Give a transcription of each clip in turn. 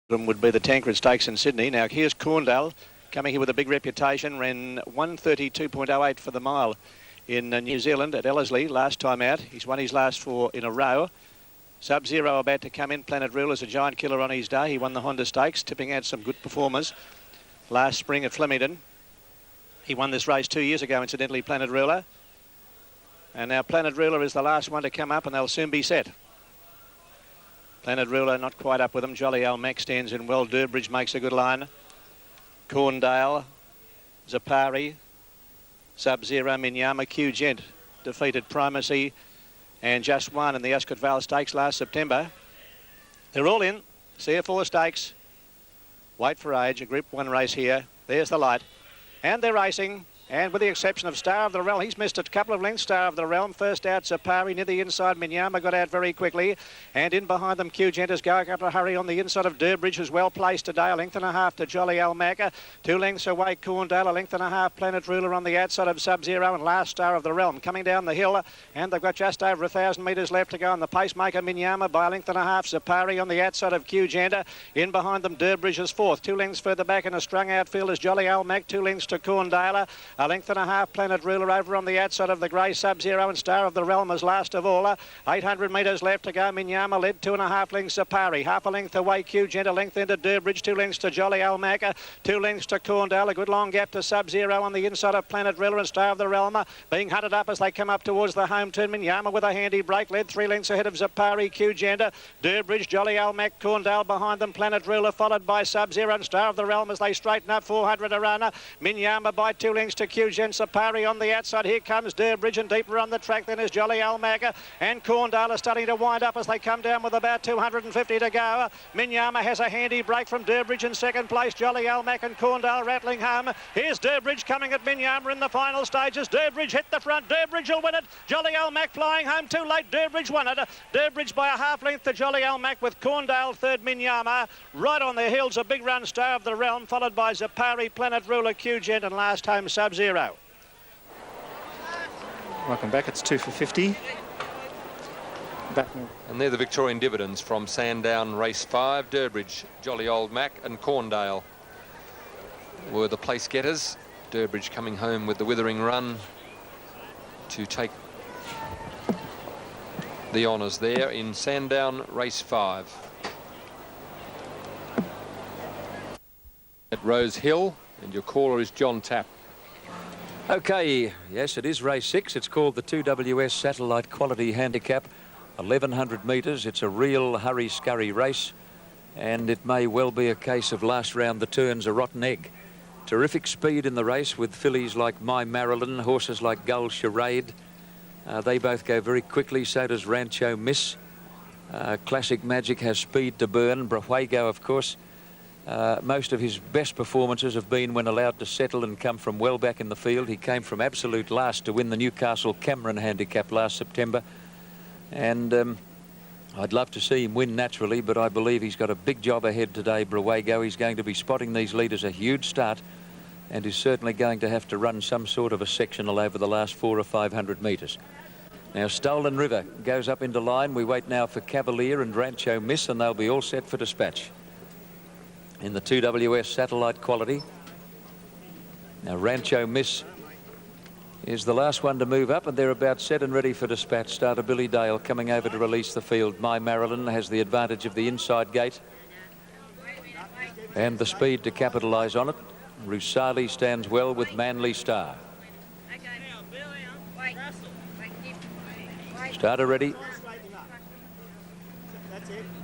would be the Tancred Stakes in Sydney. Now here's Corndale coming here with a big reputation. Ran 1:32.08 for the mile in New Zealand at Ellerslie last time out. He's won his last 4 in a row. Sub-Zero about to come in. Planet Ruler's a giant killer on his day. He won the Honda Stakes, tipping out some good performers last spring at Flemington. He won this race 2 years ago, incidentally, Planet Ruler. And now Planet Ruler is the last one to come up, and they'll soon be set. Planet Ruler not quite up with them. Jolly Old Mac stands in well. Durbridge makes a good line. Corndale, Zapari, Sub-Zero, Minyama, Q Gent defeated Primacy and Just One in the Ascot Vale Stakes last September. They're all in. CF4 Stakes. Wait for Age, a Group 1 race here. There's the light. And they're racing. And with the exception of Star of the Realm, he's missed a couple of lengths. Star of the Realm first out. Zapari near the inside. Minyama got out very quickly. And in behind them, Q Gent is going up a hurry on the inside of Durbridge, who's well placed today. A length and a half to Jolly Almaca. 2 lengths away, Corndale. A length and a half, Planet Ruler on the outside of Sub-Zero. And last Star of the Realm coming down the hill. And they've got just over 1,000 metres left to go. And the pacemaker, Minyama, by a length and a half. Zapari on the outside of Q Gent. In behind them, Durbridge is fourth. 2 lengths further back in a strung outfield is Jolly Almac. 2 lengths to Corndale. A length and a half, Planet Ruler over on the outside of the grey. Sub-Zero and Star of the Realm is last of all. 800 metres left to go. Minyama led 2.5 lengths. Zapari half a length away. Q Gent a length into Durbridge. 2 lengths to Jolly Almaca. 2 lengths to Corndale. A good long gap to Sub-Zero on the inside of Planet Ruler and Star of the Realm being hunted up as they come up towards the home turn. Minyama with a handy break led 3 lengths ahead of Zapari. Q Gent, Durbridge, Jolly Almac, Corndale behind them. Planet Ruler followed by Sub-Zero and Star of the Realm as they straighten up. 400 a runner. Minyama by 2 lengths to Q Gent. Zapari on the outside. Here comes Durbridge, and deeper on the track then is Jolly Almaca, and Corndale are starting to wind up as they come down with about 250 to go. Minyama has a handy break from Durbridge in second place. Jolly Almac and Corndale rattling home. Here's Durbridge coming at Minyama in the final stages. Durbridge hit the front. Durbridge will win it. Jolly Almac flying home too late. Durbridge won it. Durbridge by a half length to Jolly Almac with Corndale third. Minyama right on the hills. A big run, Star of the Realm, followed by Zapari, Planet Ruler, Q Gent, and last home Sub-Zero. Welcome back. It's 2 for 50. Back. And they're the Victorian dividends from Sandown Race 5. Durbridge, Jolly Old Mac and Corndale were the place getters. Durbridge coming home with the withering run to take the honours there in Sandown Race 5. At Rose Hill, and your caller is John Tapp. Okay, yes, it is race 6. It's called the 2WS Satellite Quality Handicap. 1,100 metres. It's a real hurry-scurry race, and it may well be a case of last round the turn's a rotten egg. Terrific speed in the race with fillies like My Marilyn, horses like Gull Charade. They both go very quickly, so does Rancho Miss. Classic Magic has speed to burn. Brahuego, of course. Most of his best performances have been when allowed to settle and come from well back in the field. He came from absolute last to win the Newcastle Cameron Handicap last September. And I'd love to see him win naturally, but I believe he's got a big job ahead today, Brahuego. He's going to be spotting these leaders a huge start and is certainly going to have to run some sort of a sectional over the last 400 or 500 metres. Now, Stolen River goes up into line. We wait now for Cavalier and Rancho Miss, and they'll be all set for dispatch in the 2WS Satellite Quality. Now, Rancho Miss is the last one to move up, and they're about set and ready for dispatch. Starter Billy Dale coming over to release the field. My Marilyn has the advantage of the inside gate and the speed to capitalise on it. Rusali stands well with Manly Star. Starter ready.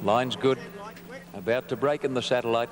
Line's good. About to break in the Satellite.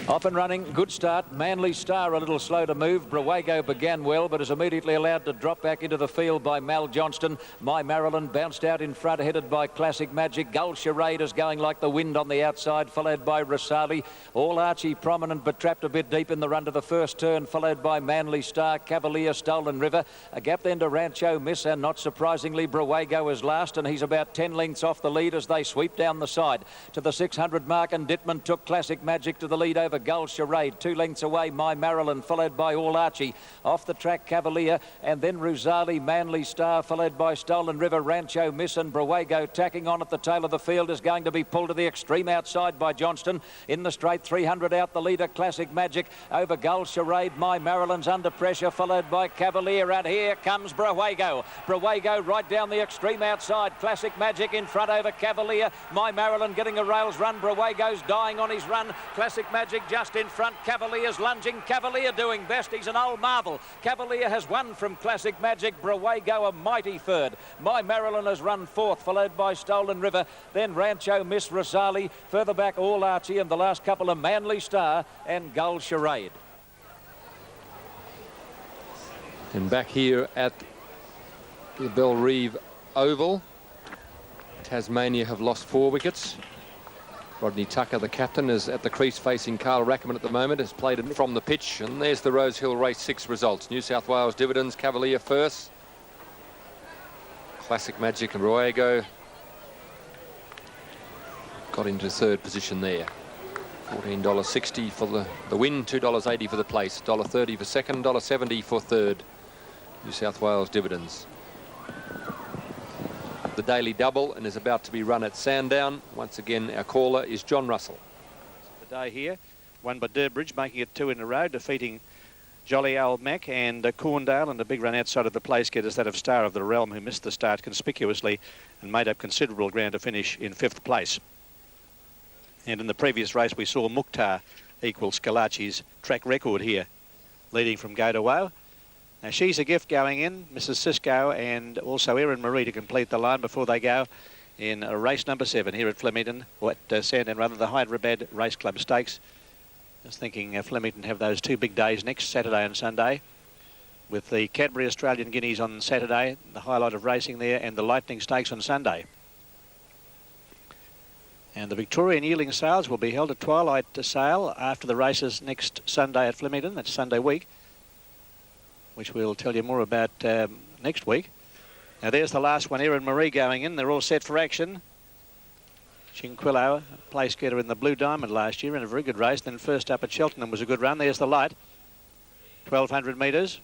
Off and running, good start. Manly Star a little slow to move. Brahuego began well, but is immediately allowed to drop back into the field by Mal Johnston. My Marilyn bounced out in front, headed by Classic Magic. Gull Charade is going like the wind on the outside, followed by Rasali. All Archie prominent, but trapped a bit deep in the run to the first turn, followed by Manly Star, Cavalier, Stolen River. A gap then to Rancho Miss, and not surprisingly, Brahuego is last, and he's about 10 lengths off the lead as they sweep down the side to the 600 mark, and Dittman took Classic Magic to the lead over over Gull Charade. 2 lengths away, My Marilyn, followed by All Archie. Off the track, Cavalier, and then Rosali, Manly Star, followed by Stolen River, Rancho Miss, and Brawago. Tacking on at the tail of the field is going to be pulled to the extreme outside by Johnston. In the straight, 300 out the leader, Classic Magic, over Gull Charade. My Marilyn's under pressure, followed by Cavalier, and here comes Brawago. Brawago right down the extreme outside. Classic Magic in front over Cavalier. My Marilyn getting a rails run. Brawago's dying on his run. Classic Magic just in front. Cavalier's lunging. Cavalier doing best. He's an old marvel. Cavalier has won from Classic Magic. Brawago a mighty third. My Marilyn has run fourth, followed by Stolen River. Then Rancho Miss, Rosali. Further back, All Archie, and the last couple of Manly Star and Gull Charade. And back here at the Bellerive Oval, Tasmania have lost 4 wickets. Rodney Tucker, the captain, is at the crease facing Carl Rackerman at the moment, has played it from the pitch. And there's the Rosehill Race 6 results. New South Wales Dividends, Cavalier first. Classic Magic and Brawago got into third position there. $14.60 for the win, $2.80 for the place, $1.30 for second, $1.70 for third. New South Wales Dividends. The daily double and is about to be run at Sandown. Once again, our caller is John Russell. The day here, won by Durbridge, making it 2 in a row, defeating Jolly Old Mac and Corndale, and a big run outside of the place getters, that of Star of the Realm, who missed the start conspicuously and made up considerable ground to finish in 5th place. And in the previous race, we saw Mukhtar equal Scalacci's track record here, leading from Go to Woe. Now, She's a Gift going in, Mrs. Cisco, and also Erin Marie to complete the line before they go in race number 7 here at Flemington, or at Sandown, rather, the Hyderabad Race Club Stakes. I was thinking Flemington have those 2 big days next Saturday and Sunday, with the Cadbury Australian Guineas on Saturday, the highlight of racing there, and the Lightning Stakes on Sunday. And the Victorian Yearling Sales will be held at twilight sale after the races next Sunday at Flemington. That's Sunday week, which we'll tell you more about next week. Now there's the last one, Erin Marie going in. They're all set for action. Chinquillo, place getter in the Blue Diamond last year in a very good race. Then first up at Cheltenham was a good run. There's the light. 1,200 metres.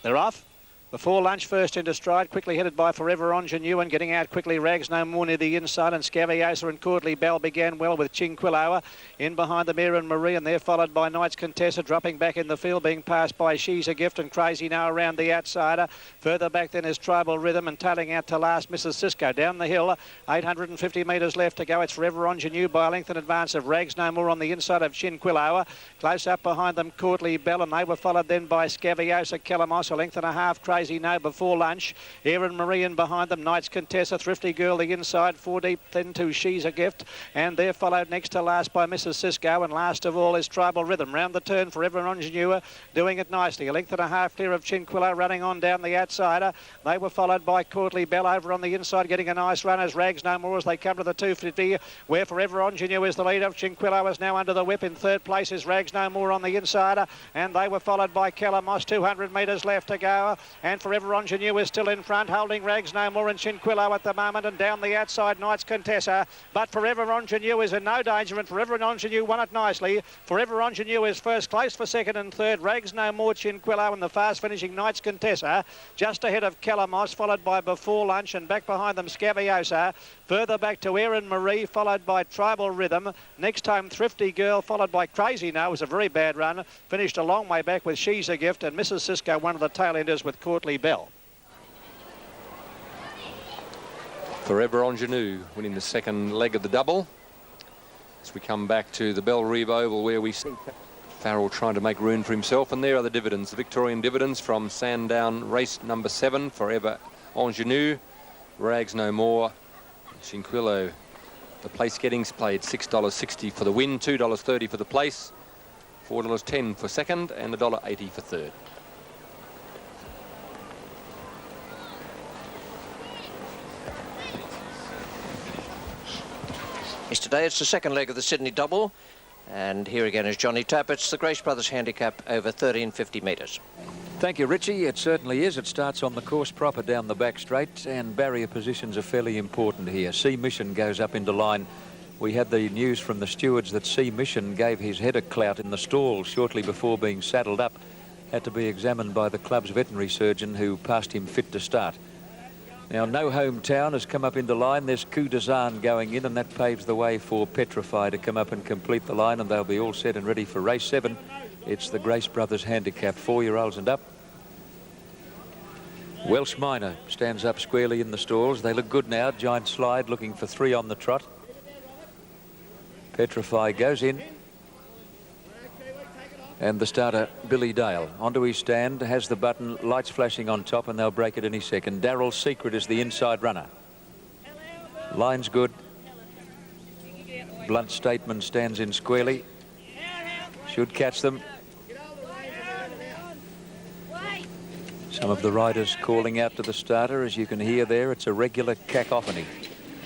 They're off. Before lunch, first into stride, quickly headed by Forever Ingenue, and getting out quickly, Rags No More near the inside, and Scaviosa and Courtly Bell began well with Chinquillo. In behind them, Erin Marie, and they're followed by Knights Contessa, dropping back in the field, being passed by She's a Gift and Crazy Now around the outsider. Further back then is Tribal Rhythm, and tailing out to last, Mrs. Cisco. Down the hill, 850 metres left to go. It's Forever Ingenue by a length in advance of Rags No More on the inside of Chinquillo. Close up behind them, Courtly Bell, and they were followed then by Scaviosa, Kelamos, a length and a half, Crazy No before lunch. Erin Marie in behind them, Knights Contessa, Thrifty Girl the inside, 4 deep, then to She's a Gift, and they're followed next to last by Mrs. Cisco, and last of all is Tribal Rhythm. Round the turn, Forever Ingenue doing it nicely, a length and a half clear of Chinquillo, running on down the outsider. They were followed by Courtly Bell over on the inside, getting a nice run as Rags No More as they come to the 250, where Forever Ingenue is the lead of. Chinquillo is now under the whip. In third place is Rags No More on the insider, and they were followed by Kelamos. 200 metres left to go, and Forever Ingenue is still in front, holding Rags No More and Chinquillo at the moment, and down the outside Knights Contessa, but Forever Ingenue is in no danger, and Forever Ingenue won it nicely. Forever Ingenue is first, close for second and third, Rags No More, Chinquillo, and the fast finishing Knights Contessa just ahead of Kelamos, followed by Before Lunch, and back behind them Scaviosa. Further back to Erin Marie, followed by Tribal Rhythm. Next home Thrifty Girl, followed by Crazy Now. It was a very bad run, finished a long way back with She's a Gift, and Mrs. Cisco one of the tail enders with Courtly Bell. Forever Ingenue winning the second leg of the double. As we come back to the Bellerive Oval, where we see Farrell trying to make room for himself, and there are the dividends, the Victorian dividends from Sandown race number 7, Forever Ingenue, Rags No More, Chinquillo. The place gettings played $6.60 for the win, $2.30 for the place, $4.10 for second, and $1.80 for third. Today it's the second leg of the Sydney double, and here again is Johnny Tappets, the Grace Brothers handicap over 1350 metres. Thank you, Richie. It certainly is. It starts on the course proper down the back straight, and barrier positions are fairly important here. Sea Mission goes up into line We had the news from the stewards that Sea Mission gave his head a clout in the stall shortly before being saddled up. Had to be examined by the club's veterinary surgeon, who passed him fit to start. Now, No Hometown has come up into line. There's Coup d'Azan going in, and that paves the way for Petrify to come up and complete the line, and they'll be all set and ready for race 7. It's the Grace Brothers Handicap, 4-year-olds and up. Welsh Miner stands up squarely in the stalls. They look good now. Giant Slide looking for 3 on the trot. Petrify goes in. And the starter, Billy Dale, onto his stand, has the button, lights flashing on top, and they'll break it any second. Darrell Secret is the inside runner. Line's good. Blunt Statement stands in squarely. Should catch them. Some of the riders calling out to the starter, as you can hear there. It's a regular cacophony.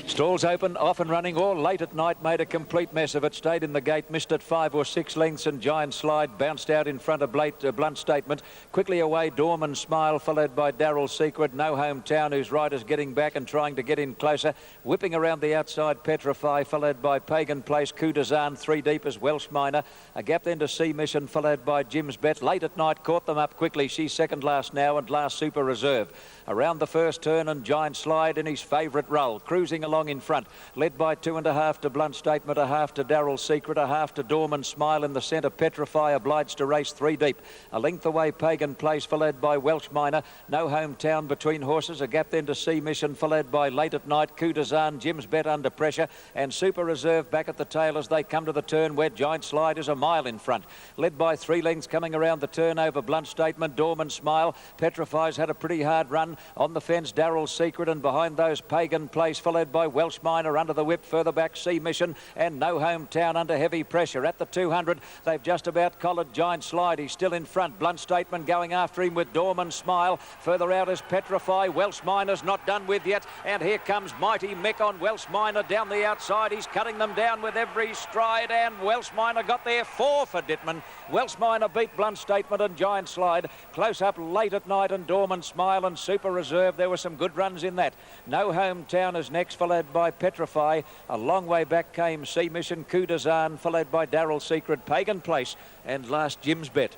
Stalls open, off and running, all late at night, made a complete mess of it, stayed in the gate, missed it 5 or 6 lengths, and Giant Slide bounced out in front of Blunt Statement. Quickly away, Dorman Smile, followed by Darrell Secret. No Hometown, whose rider's getting back and trying to get in closer. Whipping around the outside, Petrify, followed by Pagan Place. Coup d'Azan, 3 deep as Welsh Miner. A gap then to Sea Mission, followed by Jim's Bet. Late at night, caught them up quickly. She's second last now, and last Super Reserve. Around the first turn, and Giant Slide in his favourite roll, cruising along in front, led by 2.5 to Blunt Statement, 1/2 to Darrell Secret, 1/2 to Dorman Smile. In the centre, Petrify obliged to race 3 deep. A length away, Pagan Place, followed by Welsh Miner. No Hometown between horses. A gap then to Sea Mission, followed by Late at Night, Coup d'Azan, Jim's Bet under pressure, and Super Reserve back at the tail as they come to the turn, where Giant Slide is a mile in front, led by 3 lengths coming around the turn over Blunt Statement. Dorman Smile. Petrify's had a pretty hard run. On the fence, Darrell Secret, and behind those, Pagan Place, followed by Welsh Miner under the whip. Further back, Sea Mission, and No Hometown under heavy pressure. At the 200, they've just about collared Giant Slide. He's still in front. Blunt Statement going after him with Dorman Smile. Further out is Petrify. Welsh Miner's not done with yet, and here comes Mighty Mick on Welsh Miner down the outside. He's cutting them down with every stride, and Welsh Miner got there 4 for Dittman. Welsh Miner beat Blunt Statement and Giant Slide. Close up Late at Night and Dorman Smile and Super Reserve. There were some good runs in that. No Hometown is next, followed by Petrify. A long way back came Sea Mission, Coup d'Azan, followed by Darrell Secret, Pagan Place, and last Jim's Bet.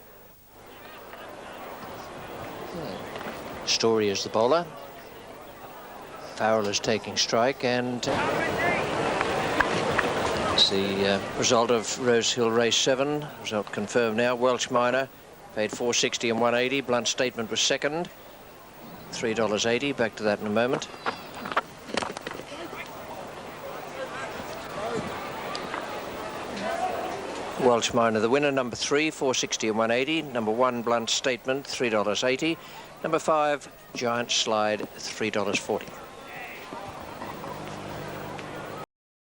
Story is the bowler. Farrell is taking strike, and it's the result of Rosehill Race 7. Result confirmed now. Welsh Miner paid $4.60 and $1.80. Blunt Statement was second, $3.80. Back to that in a moment. Welsh Miner the winner. Number 3, $4.60 and $1.80. Number 1, Blunt Statement, $3.80. Number 5, Giant Slide, $3.40.